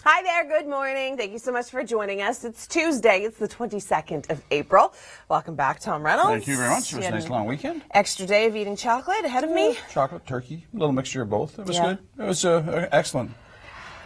Hi there, good morning. Thank you so much for joining us. It's Tuesday, it's the 22nd of April. Welcome back, Tom Reynolds. Thank you very much. It was a nice long weekend. Extra day of eating chocolate ahead of me. Chocolate, turkey, a little mixture of both. It was good. It was excellent.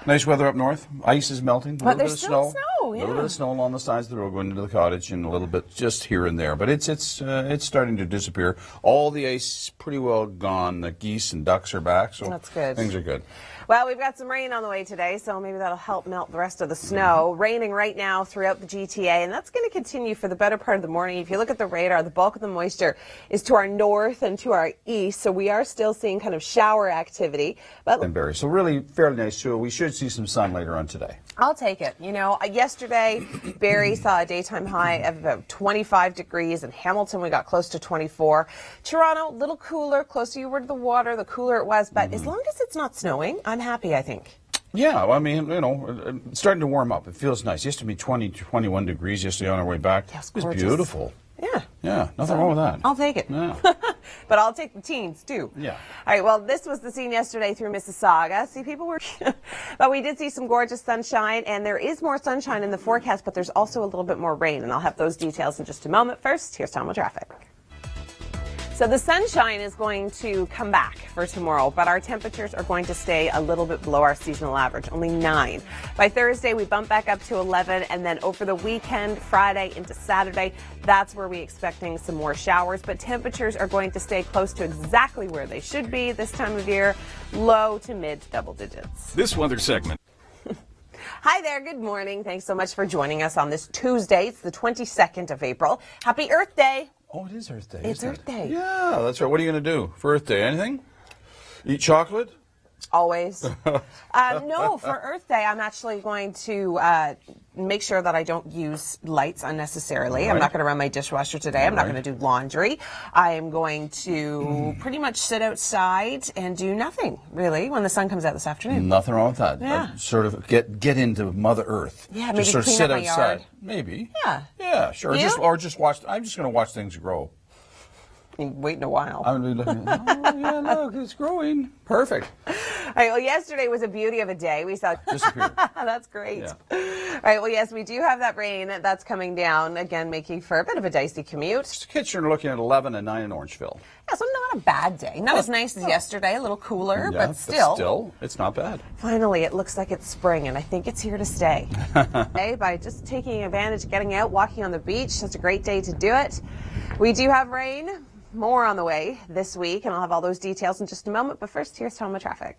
Nice weather up north. Ice is melting. A little bit of snow. A little bit of snow along the sides of the road going into the cottage, and a little bit just here and there. But it's starting to disappear. All the ice pretty well gone. The geese and ducks are back, so that's good. Things are good. Well, we've got some rain on the way today, so maybe that'll help melt the rest of the snow. Raining right now throughout the GTA, and that's going to continue for the better part of the morning. If you look at the radar, the bulk of the moisture is to our north and to our east, so we are still seeing kind of shower activity. And Barry, so really fairly nice too. We should see some sun later on today. I'll take it. You know, yesterday, Barrie saw a daytime high of about 25 degrees. In Hamilton, we got close to 24. Toronto, a little cooler, closer you were to the water, the cooler it was. But as long as it's not snowing, I'm happy, I think. Yeah, well, I mean, you know, it's starting to warm up. It feels nice. It used to be 20, 21 degrees yesterday on our way back. Yes, it was beautiful. Yeah. Yeah, nothing wrong with that. I'll take it. Yeah. But I'll take the teens, too. Yeah. All right, well, this was the scene yesterday through Mississauga. See, people were... but we did see some gorgeous sunshine, and there is more sunshine in the forecast, but there's also a little bit more rain, and I'll have those details in just a moment. First, here's Tom with traffic. So the sunshine is going to come back for tomorrow, but our temperatures are going to stay a little bit below our seasonal average, only 9. By Thursday, we bump back up to 11, and then over the weekend, Friday into Saturday, that's where we're expecting some more showers, but temperatures are going to stay close to exactly where they should be this time of year, low to mid double digits. This weather segment. Hi there, good morning. Thanks so much for joining us on this Tuesday. It's the 22nd of April. Happy Earth Day. Oh, it is Earth Day. It's Earth Day. Yeah, that's right. What are you going to do for Earth Day? Anything? Eat chocolate? Always. No, for Earth Day, I'm actually going to make sure that I don't use lights unnecessarily. I'm not going to run my dishwasher today. I'm not going to do laundry. I am going to pretty much sit outside and do nothing, really, when the sun comes out this afternoon. Nothing wrong with that. Yeah. Sort of get into Mother Earth. Yeah, maybe just sort of clean sit up my outside. yard. Maybe. Yeah. Yeah, sure. You? Or just watch. I'm just going to watch things grow. Waiting a while. I'm going to be looking. Oh, yeah, look, it's growing. Perfect. All right, well, yesterday was a beauty of a day. We saw... Disappeared. That's great. Yeah. All right, well, yes, we do have that rain that's coming down, again, making for a bit of a dicey commute. Kitchener looking at 11 and 9 in Orangeville. Yeah, so not a bad day. Not as nice as yesterday, a little cooler, Yeah, but still. Still, it's not bad. Finally, it looks like it's spring, and I think it's here to stay. Okay, by just taking advantage of getting out, walking on the beach, that's a great day to do it. We do have rain. More on the way this week, and I'll have all those details in just a moment. But first, here's Tom with traffic.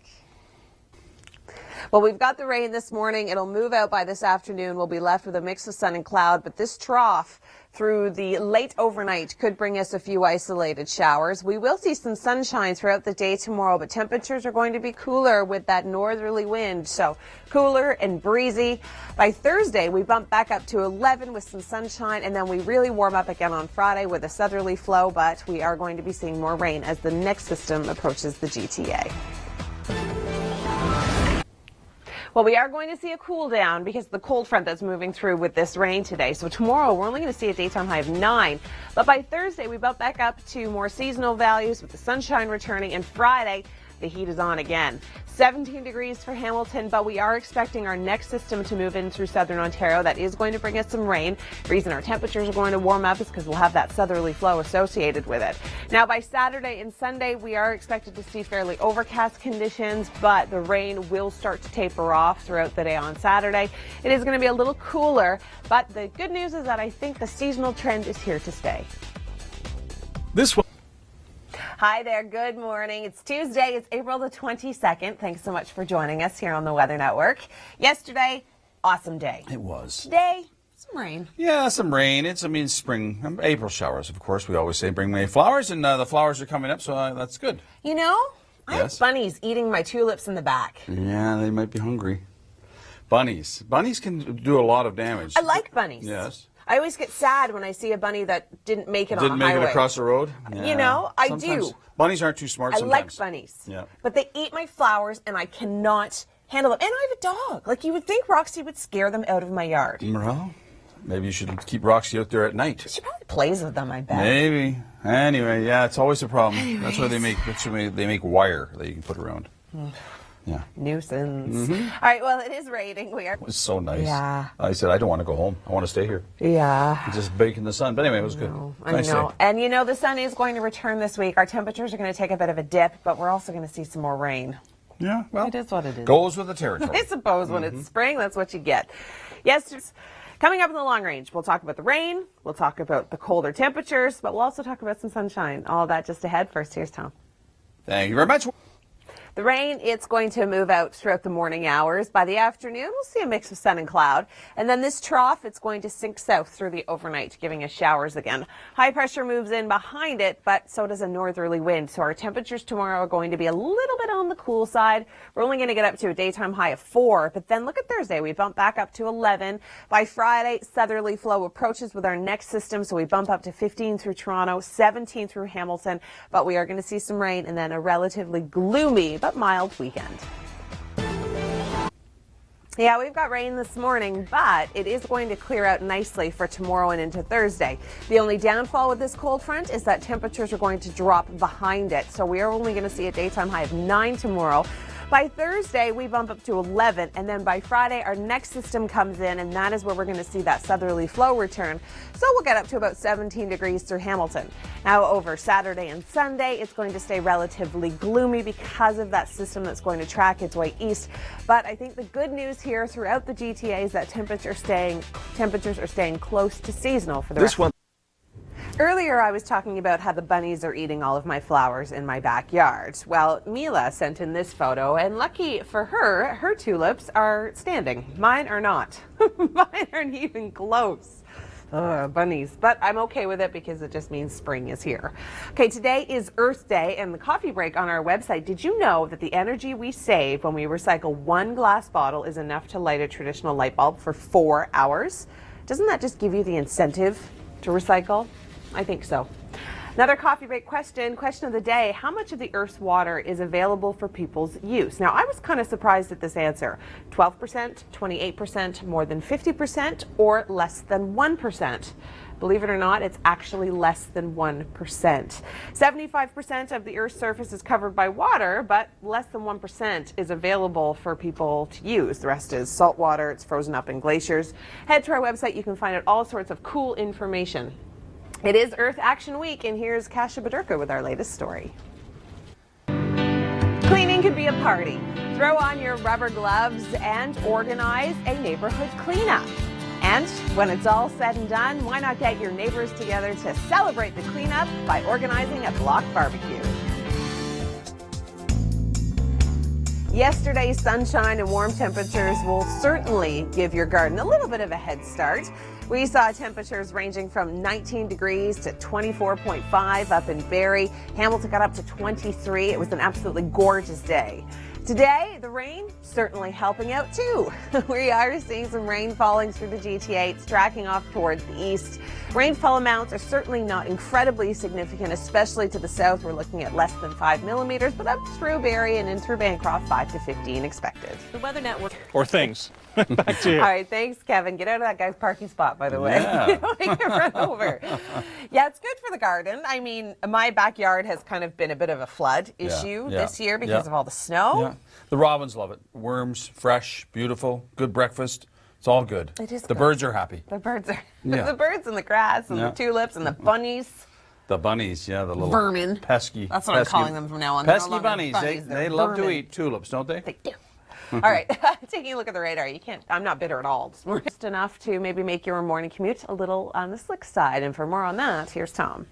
Well, we've got the rain this morning. It'll move out by this afternoon. We'll be left with a mix of sun and cloud, but this trough through the late overnight could bring us a few isolated showers. We will see some sunshine throughout the day tomorrow, but temperatures are going to be cooler with that northerly wind, so cooler and breezy. By Thursday, we bump back up to 11 with some sunshine, and then we really warm up again on Friday with a southerly flow, but we are going to be seeing more rain as the next system approaches the GTA. Well, we are going to see a cool down because of the cold front that's moving through with this rain today. So tomorrow, we're only going to see a daytime high of 9. But by Thursday, we bump back up to more seasonal values with the sunshine returning. And Friday, the heat is on again. 17 degrees for Hamilton, but we are expecting our next system to move in through southern Ontario. That is going to bring us some rain. The reason our temperatures are going to warm up is because we'll have that southerly flow associated with it. Now, by Saturday and Sunday, we are expected to see fairly overcast conditions, but the rain will start to taper off throughout the day on Saturday. It is going to be a little cooler, but the good news is that I think the seasonal trend is here to stay. This one. Hi there, good morning. It's Tuesday, it's April the 22nd. Thanks so much for joining us here on the Weather Network. Yesterday, awesome day. It was. Today, some rain. Yeah, some rain. It's spring, April showers, of course. We always say bring May flowers, and the flowers are coming up, so that's good. You know, I have bunnies eating my tulips in the back. Yeah, they might be hungry. Bunnies can do a lot of damage. I like bunnies. Yes. I always get sad when I see a bunny that didn't make it on a highway. Didn't make it across the road? Yeah. You know, I Sometimes do. Bunnies aren't too smart sometimes. I like bunnies. Yeah. But they eat my flowers, and I cannot handle them. And I have a dog. Like, you would think Roxy would scare them out of my yard. Well, maybe you should keep Roxy out there at night. She probably plays with them, I bet. Maybe. Anyway, yeah, it's always a problem. Anyways. That's why they make wire that you can put around. Yeah. Nuisance. All right, well, it is raining. It was so nice. Yeah. I said, I don't want to go home. I want to stay here. Yeah. Just bake in the sun. But anyway, it was good. I know. Day. And you know, the sun is going to return this week. Our temperatures are going to take a bit of a dip, but we're also going to see some more rain. Yeah, well, it is what it is. Goes with the territory. I suppose when it's spring, that's what you get. Yes, coming up in the long range, we'll talk about the rain, we'll talk about the colder temperatures, but we'll also talk about some sunshine. All that just ahead. First, here's Tom. Thank you very much. The rain, it's going to move out throughout the morning hours. By the afternoon, we'll see a mix of sun and cloud. And then this trough, it's going to sink south through the overnight, giving us showers again. High pressure moves in behind it, but so does a northerly wind. So our temperatures tomorrow are going to be a little bit on the cool side. We're only going to get up to a daytime high of 4. But then look at Thursday. We bump back up to 11. By Friday, southerly flow approaches with our next system. So we bump up to 15 through Toronto, 17 through Hamilton. But we are going to see some rain and then a relatively gloomy but mild weekend. Yeah, we've got rain this morning, but it is going to clear out nicely for tomorrow and into Thursday. The only downfall with this cold front is that temperatures are going to drop behind it. So we are only going to see a daytime high of 9 tomorrow. By Thursday, we bump up to 11, and then by Friday, our next system comes in, and that is where we're going to see that southerly flow return. So we'll get up to about 17 degrees through Hamilton. Now, over Saturday and Sunday, it's going to stay relatively gloomy because of that system that's going to track its way east. But I think the good news here throughout the GTA is that temperatures are staying close to seasonal for the rest. Earlier, I was talking about how the bunnies are eating all of my flowers in my backyard. Well, Mila sent in this photo, and lucky for her, her tulips are standing. Mine are not. Mine aren't even close. Bunnies. But I'm okay with it because it just means spring is here. Okay, today is Earth Day, and the coffee break on our website. Did you know that the energy we save when we recycle one glass bottle is enough to light a traditional light bulb for 4 hours? Doesn't that just give you the incentive to recycle? I think so. Another coffee break question of the day. How much of the Earth's water is available for people's use? Now, I was kind of surprised at this answer. 12%, 28%, more than 50%, or less than 1%. Believe it or not, it's actually less than 1%. 75% of the Earth's surface is covered by water, but less than 1% is available for people to use. The rest is salt water. It's frozen up in glaciers. Head to our website. You can find out all sorts of cool information. It is Earth Action Week, and here's Kasia Badurka with our latest story. Cleaning can be a party. Throw on your rubber gloves and organize a neighborhood cleanup. And when it's all said and done, why not get your neighbors together to celebrate the cleanup by organizing a block barbecue? Yesterday's sunshine and warm temperatures will certainly give your garden a little bit of a head start. We saw temperatures ranging from 19 degrees to 24.5 up in Barrie. Hamilton got up to 23. It was an absolutely gorgeous day. Today, the rain certainly helping out too. We are seeing some rain falling through the GTA. It's tracking off towards the east. Rainfall amounts are certainly not incredibly significant, especially to the south. We're looking at less than 5 millimeters, but up through Barrie and in through Bancroft, 5 to 15 expected. The Weather Network. Or things. Back to you. All right, thanks, Kevin. Get out of that guy's parking spot, by the way. Yeah. You don't get run over. Yeah, it's good for the garden. I mean, my backyard has kind of been a bit of a flood issue this year because of all the snow. Yeah. The robins love it. Worms, fresh, beautiful, good breakfast. It's all good. It is the good. Birds are happy. The birds are Yeah. the birds and the grass and the tulips and the bunnies. The bunnies, yeah, the little Vermin. pesky. That's what I'm calling them from now on. They're no Pesky longer bunnies. bunnies, They they're love to vermin. eat tulips, don't they? They do. All right, taking a look at the radar, I'm not bitter at all. It's just enough to maybe make your morning commute a little on the slick side. And for more on that, here's Tom.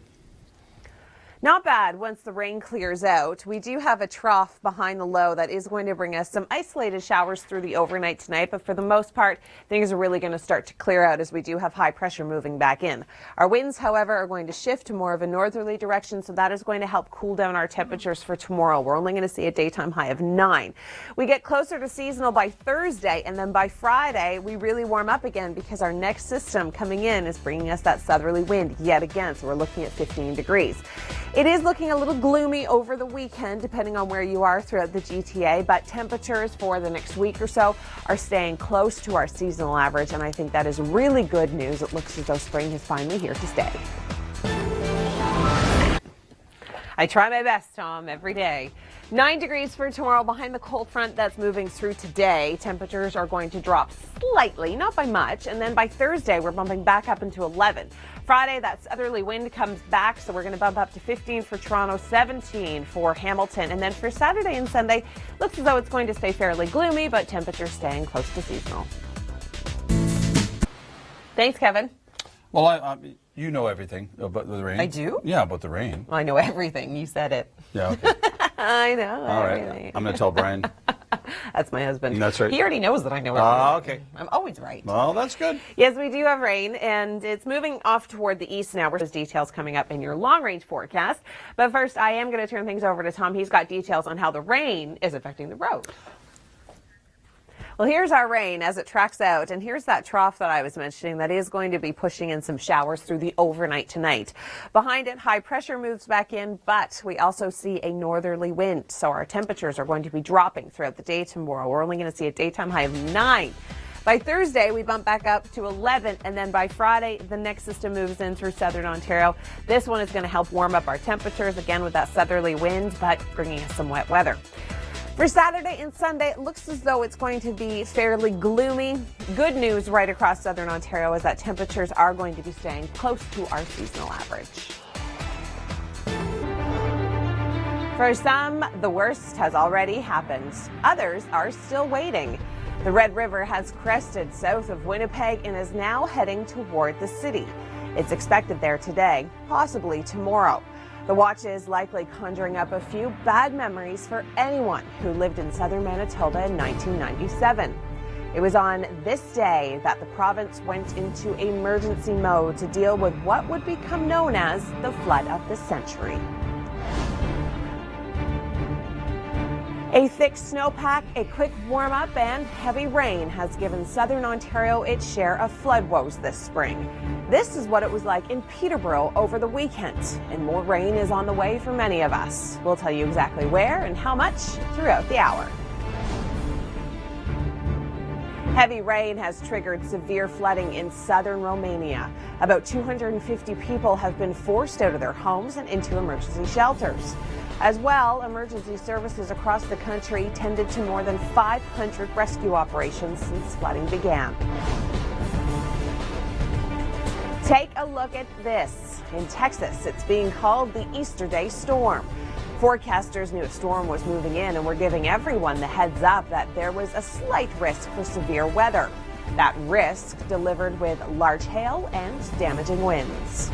Not bad once the rain clears out. We do have a trough behind the low that is going to bring us some isolated showers through the overnight tonight, but for the most part, things are really going to start to clear out as we do have high pressure moving back in. Our winds, however, are going to shift to more of a northerly direction, so that is going to help cool down our temperatures for tomorrow. We're only going to see a daytime high of 9. We get closer to seasonal by Thursday, and then by Friday, we really warm up again because our next system coming in is bringing us that southerly wind yet again, so we're looking at 15 degrees. It is looking a little gloomy over the weekend, depending on where you are throughout the GTA, but temperatures for the next week or so are staying close to our seasonal average, and I think that is really good news. It looks as though spring is finally here to stay. I try my best, Tom, every day. 9 degrees for tomorrow behind the cold front that's moving through today. Temperatures are going to drop slightly, not by much. And then by Thursday, we're bumping back up into 11. Friday, that southerly wind comes back, so we're going to bump up to 15 for Toronto, 17 for Hamilton. And then for Saturday and Sunday, looks as though it's going to stay fairly gloomy, but temperatures staying close to seasonal. Thanks, Kevin. Well, you know everything about the rain. I do? Yeah, about the rain. I know everything. You said it. Yeah, okay. I know All everything. right. I'm going to tell Brian. That's my husband. That's right. He already knows that I know everything. Okay. I'm always right. Well, that's good. Yes, we do have rain, and it's moving off toward the east now. There's details coming up in your long-range forecast. But first, I am going to turn things over to Tom. He's got details on how the rain is affecting the road. Well, here's our rain as it tracks out, and here's that trough that I was mentioning that is going to be pushing in some showers through the overnight tonight. Behind it, high pressure moves back in, but we also see a northerly wind, so our temperatures are going to be dropping throughout the day tomorrow. We're only going to see a daytime high of 9. By Thursday, we bump back up to 11, and then by Friday, the next system moves in through southern Ontario. This one is going to help warm up our temperatures, again with that southerly wind, but bringing us some wet weather. For Saturday and Sunday, it looks as though it's going to be fairly gloomy. Good news right across southern Ontario is that temperatures are going to be staying close to our seasonal average. For some, the worst has already happened. Others are still waiting. The Red River has crested south of Winnipeg and is now heading toward the city. It's expected there today, possibly tomorrow. The watch is likely conjuring up a few bad memories for anyone who lived in southern Manitoba in 1997. It was on this day that the province went into emergency mode to deal with what would become known as the flood of the century. A thick snowpack, a quick warm-up, and heavy rain has given southern Ontario its share of flood woes this spring. This is what it was like in Peterborough over the weekend, and more rain is on the way for many of us. We'll tell you exactly where and how much throughout the hour. Heavy rain has triggered severe flooding in southern Romania. About 250 people have been forced out of their homes and into emergency shelters. As well, emergency services across the country tended to more than 500 rescue operations since flooding began. Take a look at this. In Texas, it's being called the Easter Day storm. Forecasters knew a storm was moving in and were giving everyone the heads up that there was a slight risk for severe weather. That risk delivered with large hail and damaging winds.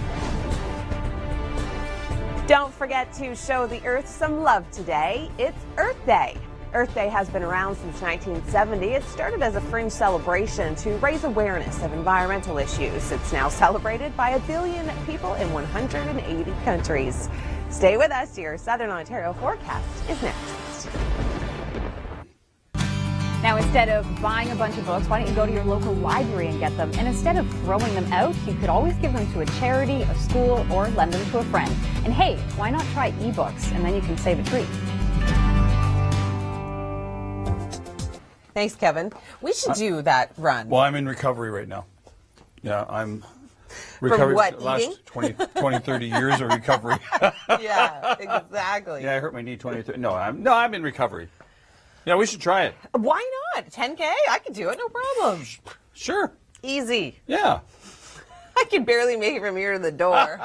Don't forget to show the Earth some love today. It's Earth Day. Earth Day has been around since 1970. It started as a fringe celebration to raise awareness of environmental issues. It's now celebrated by 1 billion people in 180 countries. Stay with us. Your Southern Ontario forecast is next. Now, instead of buying a bunch of books, why don't you go to your local library and get them? And instead of throwing them out, you could always give them to a charity, a school, or lend them to a friend. And hey, why not try ebooks? And then you can save a treat. Thanks, Kevin. We should do that run. Well, I'm in recovery right now. Yeah, I'm recovery what, for the last eating? 20, 30 years of recovery. Yeah, exactly. Yeah, I hurt my knee 30. No, I'm in recovery. Yeah, we should try it. Why not? 10K? I could do it, no problem. Sure. Easy. Yeah. I can barely make it from here to the door.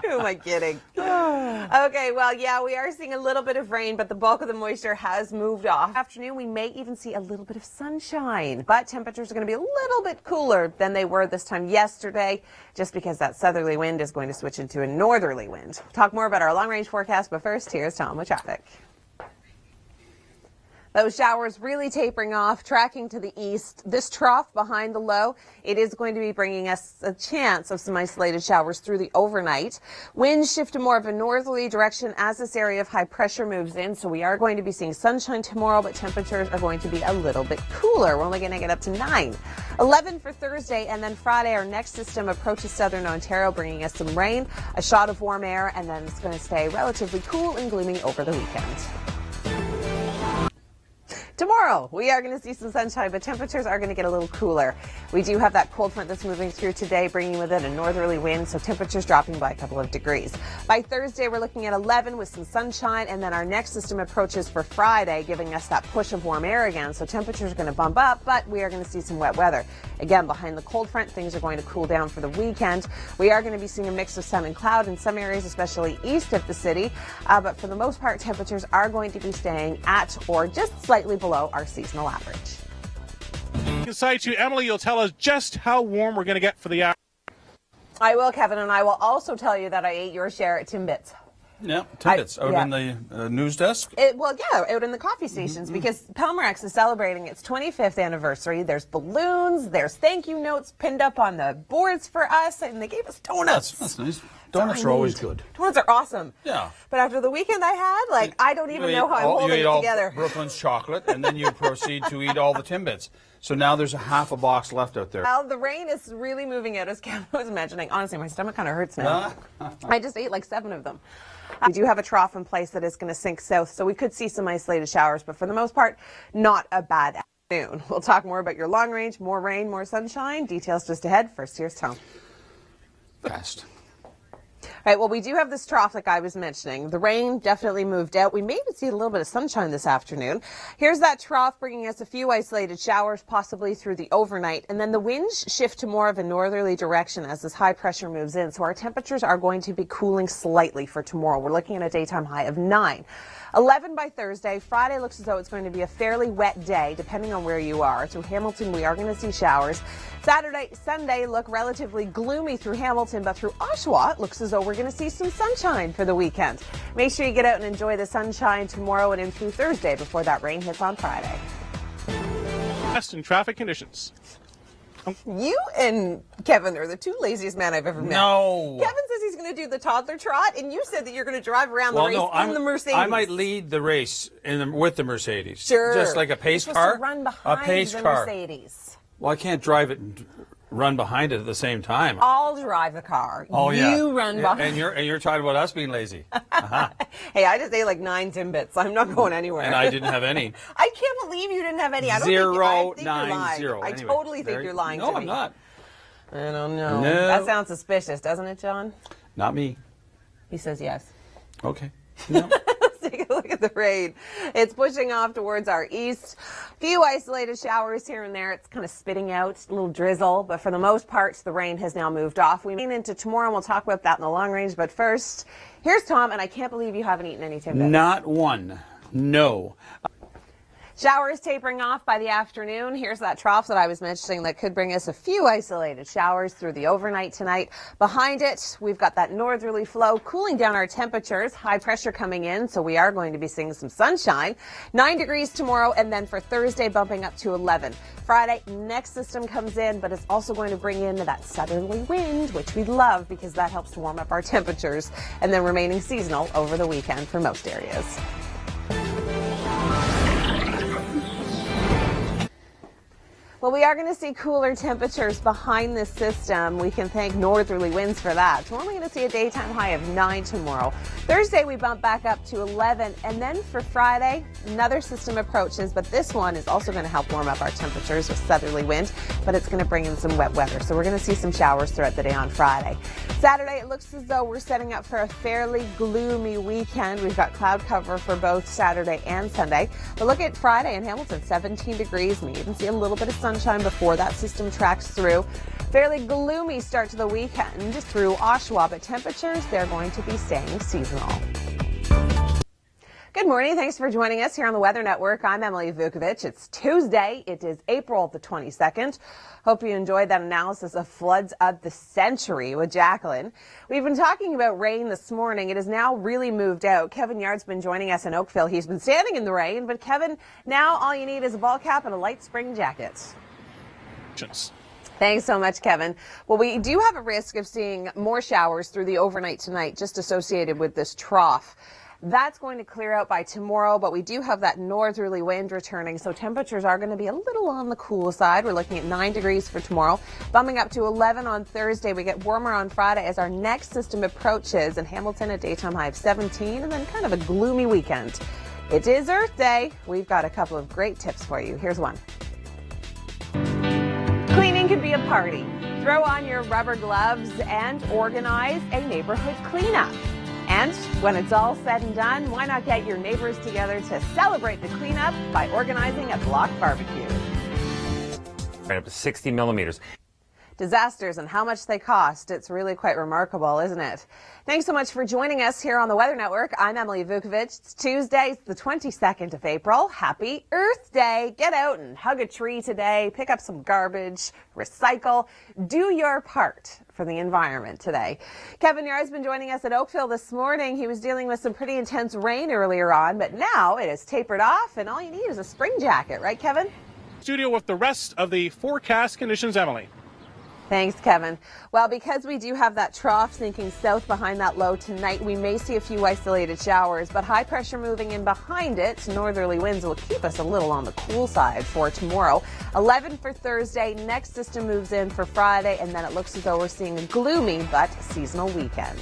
Who am I kidding? Okay, well, yeah, we are seeing a little bit of rain, but the bulk of the moisture has moved off. Afternoon, we may even see a little bit of sunshine, but temperatures are going to be a little bit cooler than they were this time yesterday, just because that southerly wind is going to switch into a northerly wind. We'll talk more about our long-range forecast, but first, here's Tom with traffic. Those showers really tapering off, tracking to the east. This trough behind the low, it is going to be bringing us a chance of some isolated showers through the overnight. Winds shift to more of a northerly direction as this area of high pressure moves in, so we are going to be seeing sunshine tomorrow, but temperatures are going to be a little bit cooler. We're only going to get up to 9. 11 for Thursday, and then Friday, our next system approaches southern Ontario, bringing us some rain, a shot of warm air, and then it's going to stay relatively cool and gloomy over the weekend. Tomorrow, we are going to see some sunshine, but temperatures are going to get a little cooler. We do have that cold front that's moving through today, bringing with it a northerly wind, so temperatures dropping by a couple of degrees. By Thursday, we're looking at 11 with some sunshine, and then our next system approaches for Friday, giving us that push of warm air again, so temperatures are going to bump up, but we are going to see some wet weather. Again, behind the cold front, things are going to cool down for the weekend. We are going to be seeing a mix of sun and cloud in some areas, especially east of the city, but for the most part, temperatures are going to be staying at or just slightly below our seasonal average. Inside to Emily, you'll tell us just how warm we're going to get for the hour. I will, Kevin, and I will also tell you that I ate your share at Timbits. Yeah, Timbits out in the news desk. Out in the coffee stations, because Pelmorex is celebrating its 25th anniversary. There's balloons, there's thank you notes pinned up on the boards for us, and they gave us donuts. That's nice. Donuts are always good. Donuts are awesome. Yeah. But after the weekend I had, I don't even know how I'm holding it together. Brooklyn's chocolate, and then you proceed to eat all the Timbits. So now there's a half a box left out there. Well, the rain is really moving out, as Kevin was mentioning. Honestly, my stomach kind of hurts now. I just ate like 7 of them. We do have a trough in place that is going to sink south, so we could see some isolated showers, but for the most part, not a bad afternoon. We'll talk more about your long range, more rain, more sunshine. Details just ahead. First, here's Tom. Fast. All right, well, we do have this trough like I was mentioning. The rain definitely moved out. We may even see a little bit of sunshine this afternoon. Here's that trough bringing us a few isolated showers, possibly through the overnight. And then the winds shift to more of a northerly direction as this high pressure moves in. So our temperatures are going to be cooling slightly for tomorrow. We're looking at a daytime high of 9. 11 by Thursday. Friday looks as though it's going to be a fairly wet day, depending on where you are. Through Hamilton, we are going to see showers. Saturday, Sunday look relatively gloomy through Hamilton, but through Oshawa, it looks as though we're going to see some sunshine for the weekend. Make sure you get out and enjoy the sunshine tomorrow and in through Thursday before that rain hits on Friday. Best in traffic conditions. You and Kevin are the two laziest men I've ever met. No. Kevin says he's going to do the toddler trot, and you said that you're going to drive around the race in the Mercedes. I might lead the race with the Mercedes. Sure. Just like a pace car. To run behind a pace the car. Mercedes. Well, I can't drive it and run behind it at the same time. I'll drive the car. Oh, yeah. You run behind. And you're talking about us being lazy. Hey, I just ate like 9 Timbits. I'm not going anywhere. And I didn't have any. I can't believe you didn't have any. I don't think you're lying. I totally think you're lying to me. No, I'm not. I don't know. No. That sounds suspicious, doesn't it, John? Not me. He says yes. Okay. No. Let's take a look at the rain. It's pushing off towards our east. A few isolated showers here and there. It's kind of spitting out a little drizzle, but for the most part, the rain has now moved off. We move into tomorrow, and we'll talk about that in the long range. But first, here's Tom, and I can't believe you haven't eaten any Timbits. Not one. No. Showers tapering off by the afternoon. Here's that trough that I was mentioning that could bring us a few isolated showers through the overnight tonight. Behind it, we've got that northerly flow cooling down our temperatures. High pressure coming in, so we are going to be seeing some sunshine. 9 degrees tomorrow, and then for Thursday, bumping up to 11. Friday, next system comes in, but it's also going to bring in that southerly wind, which we love because that helps to warm up our temperatures, and then remaining seasonal over the weekend for most areas. Well, we are going to see cooler temperatures behind this system. We can thank northerly winds for that. So we're only going to see a daytime high of 9 tomorrow. Thursday, we bump back up to 11. And then for Friday, another system approaches, but this one is also going to help warm up our temperatures with southerly wind, but it's going to bring in some wet weather. So we're going to see some showers throughout the day on Friday. Saturday, it looks as though we're setting up for a fairly gloomy weekend. We've got cloud cover for both Saturday and Sunday. But look at Friday in Hamilton, 17 degrees. We even see a little bit of sunshine before that system tracks through. Fairly gloomy start to the weekend through Oshawa, but temperatures, they're going to be staying seasonal. Good morning. Thanks for joining us here on the Weather Network. I'm Emily Vukovic. It's Tuesday. It is April the 22nd. Hope you enjoyed that analysis of floods of the century with Jacqueline. We've been talking about rain this morning. It has now really moved out. Kevin Yard's been joining us in Oakville. He's been standing in the rain, but Kevin, now all you need is a ball cap and a light spring jacket. Thanks so much, Kevin. Well, we do have a risk of seeing more showers through the overnight tonight, just associated with this trough. That's going to clear out by tomorrow, but we do have that northerly wind returning, so temperatures are going to be a little on the cool side. We're looking at 9 degrees for tomorrow, bumping up to 11 on Thursday. We get warmer on Friday as our next system approaches, and Hamilton a daytime high of 17, and then kind of a gloomy weekend. It is Earth Day. We've got a couple of great tips for you. Here's one. Cleaning can be a party. Throw on your rubber gloves and organize a neighborhood cleanup. And when it's all said and done, why not get your neighbors together to celebrate the cleanup by organizing a block barbecue? Right up to 60 millimeters. Disasters and how much they cost. It's really quite remarkable, isn't it? Thanks so much for joining us here on the Weather Network. I'm Emily Vukovic. It's Tuesday, it's the 22nd of April. Happy Earth Day. Get out and hug a tree today. Pick up some garbage. Recycle. Do your part for the environment today. Kevin Yar's been joining us at Oakville this morning. He was dealing with some pretty intense rain earlier on, but now it has tapered off and all you need is a spring jacket, right, Kevin? Studio with the rest of the forecast conditions, Emily. Thanks, Kevin. Well, because we do have that trough sinking south behind that low tonight, we may see a few isolated showers, but high pressure moving in behind it. Northerly winds will keep us a little on the cool side for tomorrow. 11 for Thursday. Next system moves in for Friday, and then it looks as though we're seeing a gloomy but seasonal weekend.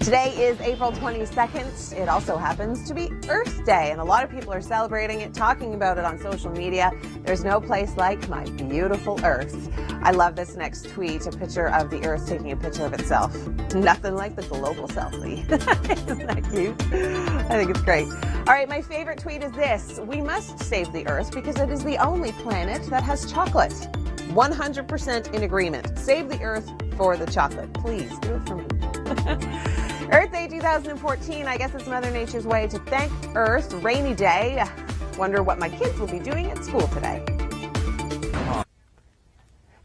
Today is April 22nd. It also happens to be Earth Day, and a lot of people are celebrating it, talking about it on social media. There's no place like my beautiful Earth. I love this next tweet, a picture of the Earth taking a picture of itself. Nothing like the global selfie. Isn't that cute? I think it's great. All right, my favorite tweet is this. We must save the Earth because it is the only planet that has chocolate. 100% in agreement. Save the Earth for the chocolate. Please do it for me. Earth Day 2014, I guess it's Mother Nature's way to thank Earth. Rainy day. Wonder what my kids will be doing at school today.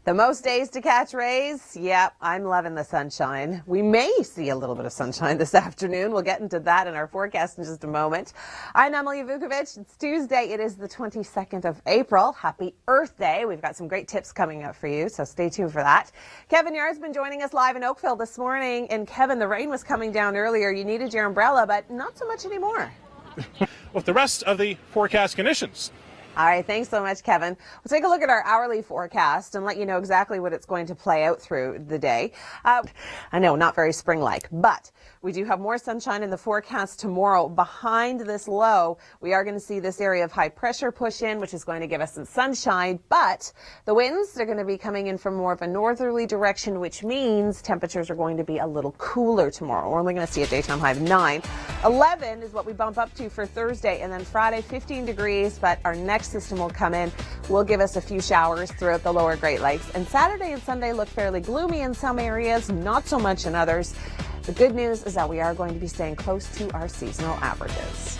The most days to catch rays? Yep, I'm loving the sunshine. We may see a little bit of sunshine this afternoon. We'll get into that in our forecast in just a moment. I'm Emily Vukovic. It's Tuesday. It is the 22nd of April. Happy Earth Day. We've got some great tips coming up for you, so stay tuned for that. Kevin Yar's been joining us live in Oakville this morning. And Kevin, the rain was coming down earlier. You needed your umbrella, but not so much anymore. With the rest of the forecast conditions. All right, thanks so much, Kevin. We'll take a look at our hourly forecast and let you know exactly what it's going to play out through the day. I know, not very spring-like, but we do have more sunshine in the forecast tomorrow. Behind this low, we are going to see this area of high pressure push in, which is going to give us some sunshine, but the winds are going to be coming in from more of a northerly direction, which means temperatures are going to be a little cooler tomorrow. We're only going to see a daytime high of 9. 11 is what we bump up to for Thursday, and then Friday 15 degrees, but our next system will come in, will give us a few showers throughout the lower Great Lakes. And Saturday and Sunday look fairly gloomy in some areas, not so much in others. The good news is that we are going to be staying close to our seasonal averages.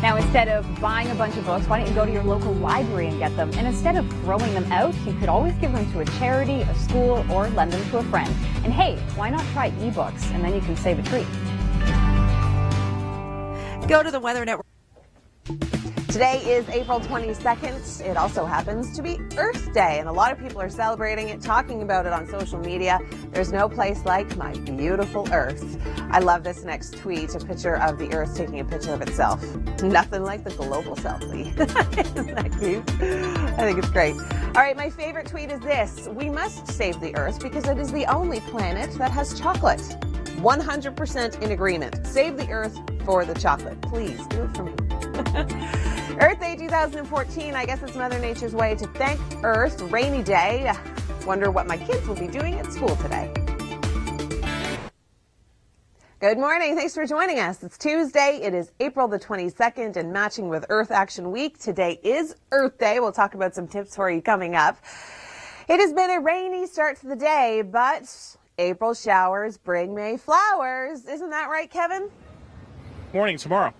Now, instead of buying a bunch of books, why don't you go to your local library and get them? And instead of throwing them out, you could always give them to a charity, a school, or lend them to a friend. And hey, why not try ebooks? And then you can save a treat. Go to the Weather Network. Today is April 22nd. It also happens to be Earth Day, and a lot of people are celebrating it, talking about it on social media. There's no place like my beautiful Earth. I love this next tweet, a picture of the Earth taking a picture of itself. Nothing like the global selfie. Isn't that cute? I think it's great. All right, my favorite tweet is this. We must save the Earth because it is the only planet that has chocolate. 100% in agreement. Save the Earth for the chocolate. Please do it for me. Earth Day 2014, I guess it's Mother Nature's way to thank Earth. Rainy day. Wonder what my kids will be doing at school today. Good morning. Thanks for joining us. It's Tuesday. It is April the 22nd, and matching with Earth Action Week, today is Earth Day. We'll talk about some tips for you coming up. It has been a rainy start to the day, but April showers bring May flowers. Isn't that right, Kevin? Morning tomorrow.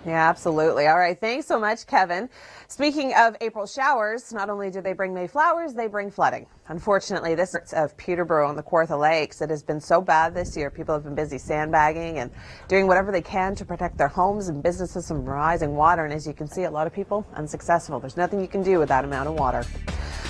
Yeah, absolutely. All right. Thanks so much, Kevin. Speaking of April showers, not only do they bring May flowers, they bring flooding. Unfortunately, this is of Peterborough and the Kawartha Lakes. It has been so bad this year. People have been busy sandbagging and doing whatever they can to protect their homes and businesses from rising water. And as you can see, a lot of people unsuccessful. There's nothing you can do with that amount of water.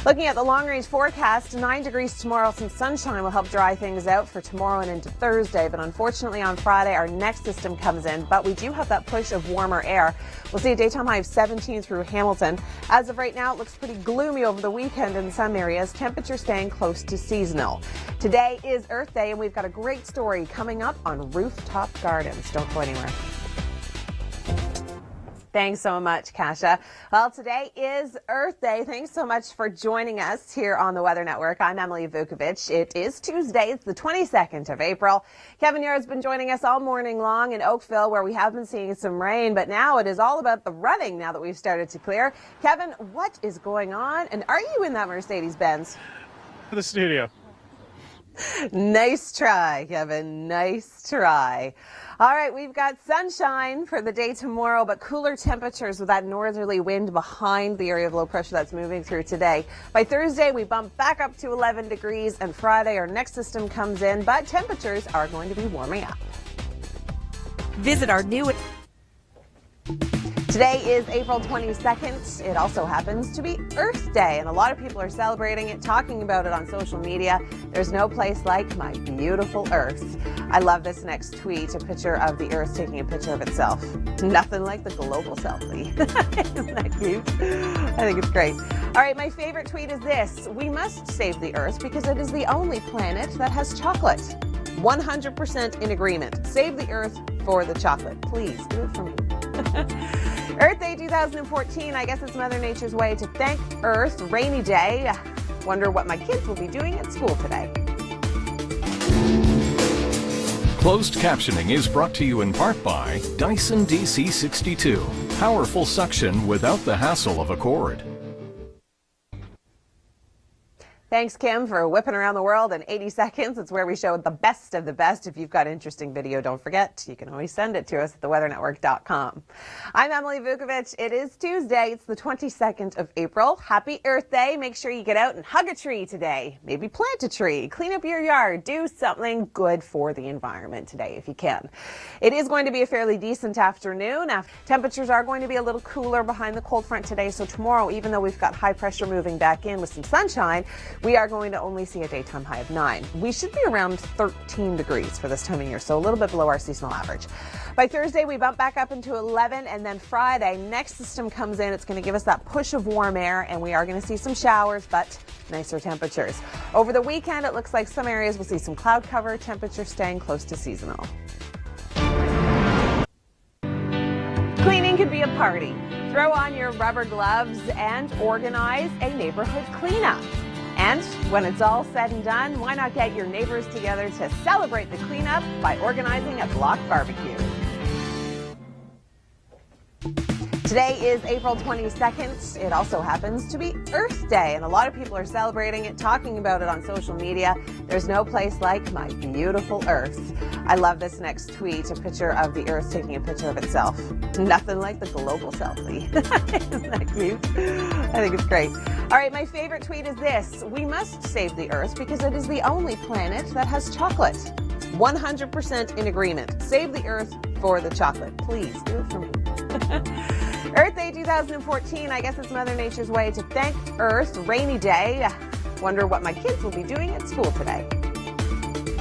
Looking at the long-range forecast, 9 degrees tomorrow. Some sunshine will help dry things out for tomorrow and into Thursday. But unfortunately on Friday, our next system comes in. But we do have that push of warmer air. We'll see a daytime high of 17 through Hamilton. As of right now, it looks pretty gloomy over the weekend in some areas. Temperatures staying close to seasonal. Today is Earth Day, and we've got a great story coming up on rooftop gardens. Don't go anywhere. Thanks so much, Kasia. Well, today is Earth Day. Thanks so much for joining us here on the Weather Network. I'm Emily Vukovic. It is Tuesday. It's the 22nd of April. Kevin Yar's been joining us all morning long in Oakville, where we have been seeing some rain, but now it is all about the running now that we've started to clear. Kevin, what is going on? And are you in that Mercedes-Benz? The studio. Nice try, Kevin. Nice try. All right, we've got sunshine for the day tomorrow, but cooler temperatures with that northerly wind behind the area of low pressure that's moving through today. By Thursday, we bump back up to 11 degrees, and Friday, our next system comes in, but temperatures are going to be warming up. Visit our new... Today is April 22nd. It also happens to be Earth Day, and a lot of people are celebrating it, talking about it on social media. There's no place like my beautiful Earth. I love this next tweet, a picture of the Earth taking a picture of itself. Nothing like the global selfie. Isn't that cute? I think it's great. All right, my favorite tweet is this. We must save the Earth because it is the only planet that has chocolate. 100% in agreement. Save the Earth for the chocolate. Please do it for me. Earth Day 2014, I guess it's Mother Nature's way to thank Earth. Rainy day. Wonder what my kids will be doing at school today. Closed captioning is brought to you in part by Dyson DC62. Powerful suction without the hassle of a cord. Thanks, Kim, for whipping around the world in 80 seconds. It's where we show the best of the best. If you've got interesting video, don't forget, you can always send it to us at theweathernetwork.com. I'm Emily Vukovic. It is Tuesday. It's the 22nd of April. Happy Earth Day. Make sure you get out and hug a tree today. Maybe plant a tree. Clean up your yard. Do something good for the environment today if you can. It is going to be a fairly decent afternoon. Temperatures are going to be a little cooler behind the cold front today. So tomorrow, even though we've got high pressure moving back in with some sunshine, we are going to only see a daytime high of 9. We should be around 13 degrees for this time of year, so a little bit below our seasonal average. By Thursday, we bump back up into 11, and then Friday, next system comes in. It's going to give us that push of warm air, and we are going to see some showers, but nicer temperatures. Over the weekend, it looks like some areas will see some cloud cover, temperature staying close to seasonal. Cleaning can be a party. Throw on your rubber gloves and organize a neighborhood cleanup. And when it's all said and done, why not get your neighbors together to celebrate the cleanup by organizing a block barbecue? Today is April 22nd. It also happens to be Earth Day, and a lot of people are celebrating it, talking about it on social media. There's no place like my beautiful Earth. I love this next tweet, a picture of the Earth taking a picture of itself. Nothing like the global selfie. Isn't that cute? I think it's great. All right, my favorite tweet is this. We must save the Earth because it is the only planet that has chocolate. 100% in agreement. Save the Earth for the chocolate. Please do it for me. Earth Day 2014, I guess it's Mother Nature's way to thank Earth. Rainy day. Wonder what my kids will be doing at school today.